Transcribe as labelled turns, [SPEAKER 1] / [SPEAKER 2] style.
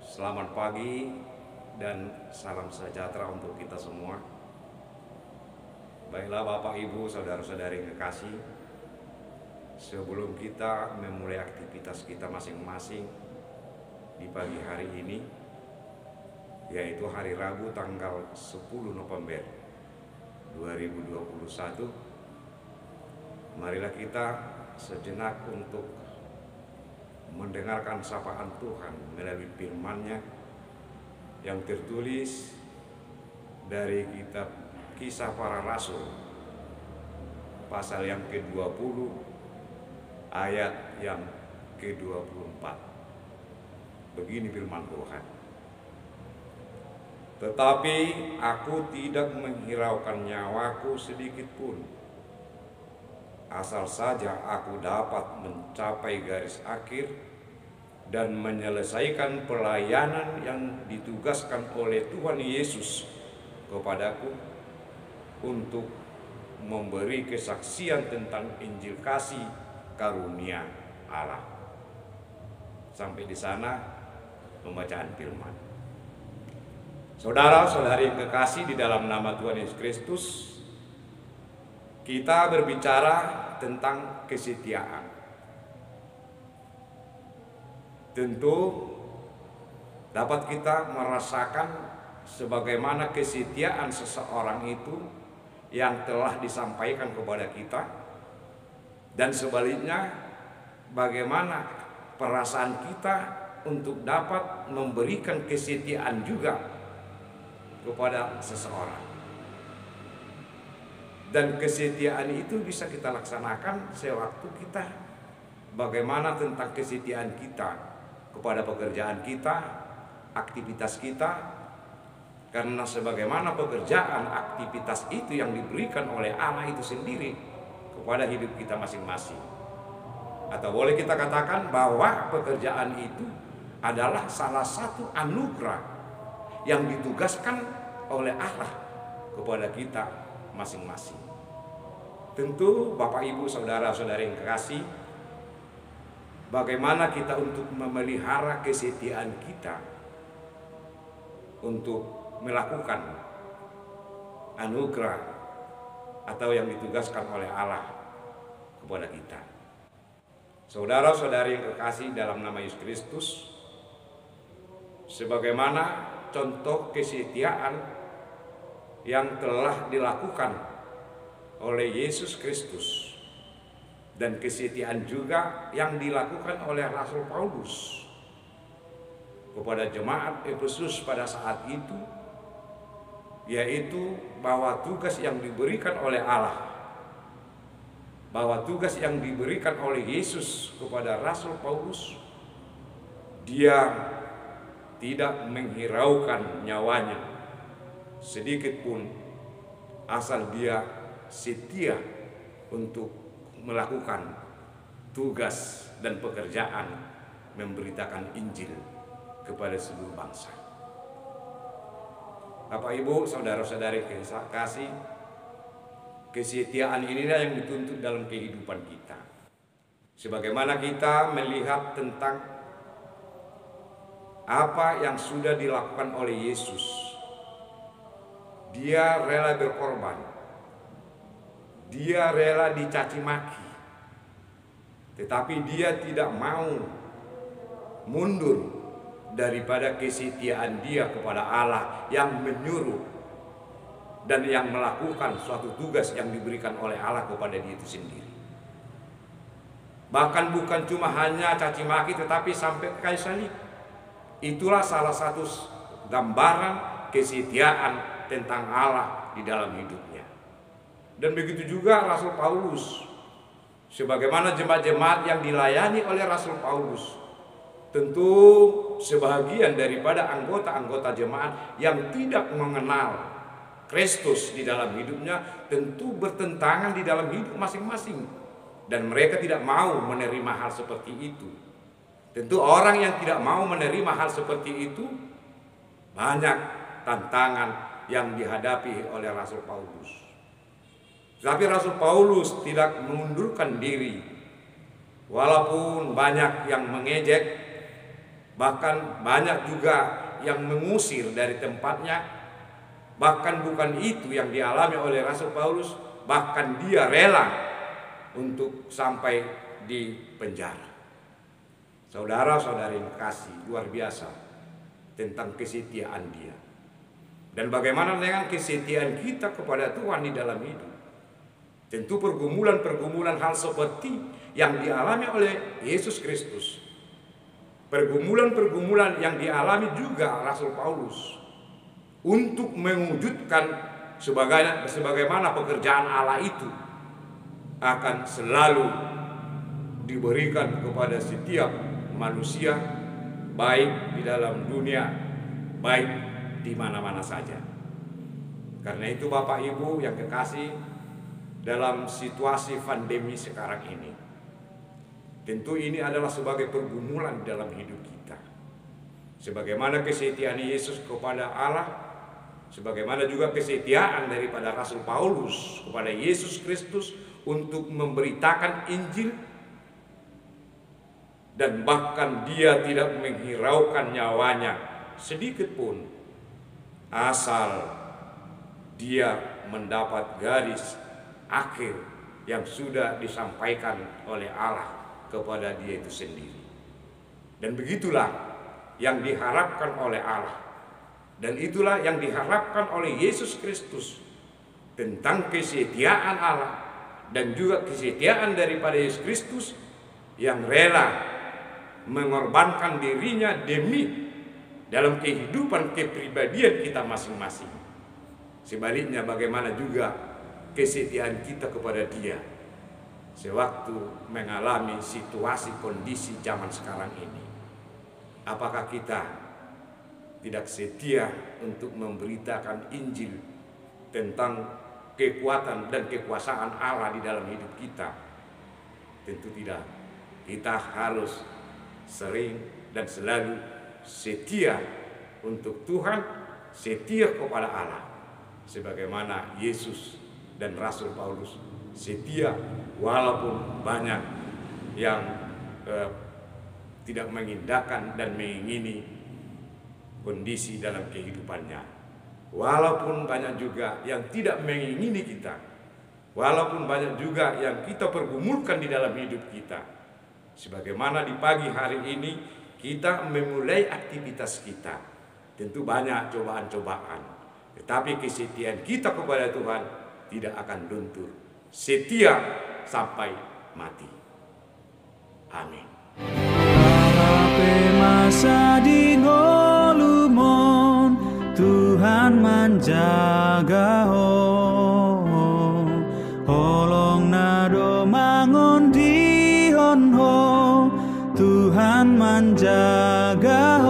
[SPEAKER 1] Selamat pagi dan salam sejahtera untuk kita semua. Baiklah Bapak Ibu, saudara-saudari yang kekasih, sebelum kita memulai aktivitas kita masing-masing di pagi hari ini, yaitu hari Rabu tanggal 10 November 2021, marilah kita sejenak untuk mendengarkan sapaan Tuhan melalui firman-Nya yang tertulis dari kitab Kisah Para Rasul pasal yang ke-20 ayat yang ke-24. Begini firman Tuhan: "Tetapi aku tidak menghiraukan nyawaku sedikit pun, asal saja aku dapat mencapai garis akhir dan menyelesaikan pelayanan yang ditugaskan oleh Tuhan Yesus kepadaku untuk memberi kesaksian tentang Injil kasih karunia Allah." Sampai di sana pembacaan firman. Saudara-saudari yang kekasih di dalam nama Tuhan Yesus Kristus, kita berbicara tentang kesetiaan. Tentu dapat kita merasakan sebagaimana kesetiaan seseorang itu yang telah disampaikan kepada kita, dan sebaliknya bagaimana perasaan kita untuk dapat memberikan kesetiaan juga kepada seseorang. Dan kesetiaan itu bisa kita laksanakan sewaktu kita bagaimana tentang kesetiaan kita kepada pekerjaan kita, aktivitas kita, karena sebagaimana pekerjaan aktivitas itu yang diberikan oleh Allah itu sendiri kepada hidup kita masing-masing. Atau boleh kita katakan bahwa pekerjaan itu adalah salah satu anugerah yang ditugaskan oleh Allah kepada kita masing-masing. Tentu Bapak Ibu saudara-saudari yang kekasih, bagaimana kita untuk memelihara kesetiaan kita untuk melakukan anugerah atau yang ditugaskan oleh Allah kepada kita. Saudara-saudari yang kekasih dalam nama Yesus Kristus, sebagaimana contoh kesetiaan yang telah dilakukan oleh Yesus Kristus dan kesetiaan juga yang dilakukan oleh Rasul Paulus kepada jemaat Efesus pada saat itu, yaitu bahwa tugas yang diberikan oleh Allah, bahwa tugas yang diberikan oleh Yesus kepada Rasul Paulus, dia tidak menghiraukan nyawanya sedikit pun, asal dia setia untuk melakukan tugas dan pekerjaan memberitakan Injil kepada seluruh bangsa. Bapak Ibu, saudara-saudari kasih, kesetiaan inilah yang dituntut dalam kehidupan kita. Sebagaimana kita melihat tentang apa yang sudah dilakukan oleh Yesus, dia rela berkorban, dia rela dicaci maki, tetapi dia tidak mau mundur daripada kesetiaan dia kepada Allah yang menyuruh dan yang melakukan suatu tugas yang diberikan oleh Allah kepada dia itu sendiri. Bahkan bukan cuma hanya caci maki, tetapi sampai kayu salib. Itulah salah satu gambaran kesetiaan tentang Allah di dalam hidupnya. Dan begitu juga Rasul Paulus, sebagaimana jemaat-jemaat yang dilayani oleh Rasul Paulus, tentu sebahagian daripada anggota-anggota jemaat yang tidak mengenal Kristus di dalam hidupnya tentu bertentangan di dalam hidup masing-masing, dan mereka tidak mau menerima hal seperti itu. Tentu orang yang tidak mau menerima hal seperti itu, banyak tantangan yang dihadapi oleh Rasul Paulus. Tapi Rasul Paulus tidak mengundurkan diri, walaupun banyak yang mengejek, Bahkan banyak juga yang mengusir dari tempatnya. Bahkan bukan itu yang dialami oleh Rasul Paulus, bahkan dia rela untuk sampai di penjara. Saudara-saudari yang kasih, luar biasa tentang kesetiaan dia. Dan bagaimana dengan kesetiaan kita kepada Tuhan di dalam hidup? Tentu pergumulan-pergumulan hal seperti yang dialami oleh Yesus Kristus, pergumulan-pergumulan yang dialami juga Rasul Paulus untuk mewujudkan sebagaimana pekerjaan Allah itu akan selalu diberikan kepada setiap manusia, baik di dalam dunia, baik di mana-mana saja. Karena itu Bapak Ibu yang kekasih, dalam situasi pandemi sekarang ini, tentu ini adalah sebagai pergumulan dalam hidup kita. Sebagaimana kesetiaan Yesus kepada Allah, sebagaimana juga kesetiaan daripada Rasul Paulus kepada Yesus Kristus untuk memberitakan Injil, dan bahkan dia tidak menghiraukan nyawanya sedikit pun, asal dia mendapat garis akhir yang sudah disampaikan oleh Allah kepada dia itu sendiri. Dan begitulah yang diharapkan oleh Allah, dan itulah yang diharapkan oleh Yesus Kristus tentang kesetiaan Allah dan juga kesetiaan daripada Yesus Kristus yang rela mengorbankan dirinya demi dalam kehidupan kepribadian kita masing-masing. Sebaliknya bagaimana juga kesetiaan kita kepada Dia sewaktu mengalami situasi kondisi zaman sekarang ini. Apakah kita tidak setia untuk memberitakan Injil tentang kekuatan dan kekuasaan Allah di dalam hidup kita? Tentu tidak. Kita harus sering dan selalu setia untuk Tuhan, setia kepada Allah, sebagaimana Yesus dan Rasul Paulus setia walaupun banyak yang tidak mengindahkan dan mengingini kondisi dalam kehidupannya, walaupun banyak juga yang tidak mengingini kita, walaupun banyak juga yang kita pergumulkan di dalam hidup kita. Sebagaimana di pagi hari ini kita memulai aktivitas kita, tentu banyak cobaan-cobaan, tetapi kesetiaan kita kepada Tuhan tidak akan luntur, setia sampai mati. Amin.
[SPEAKER 2] Masa di ngolumon Tuhan menjaga holong nado mangon di honho Tuhan menjaga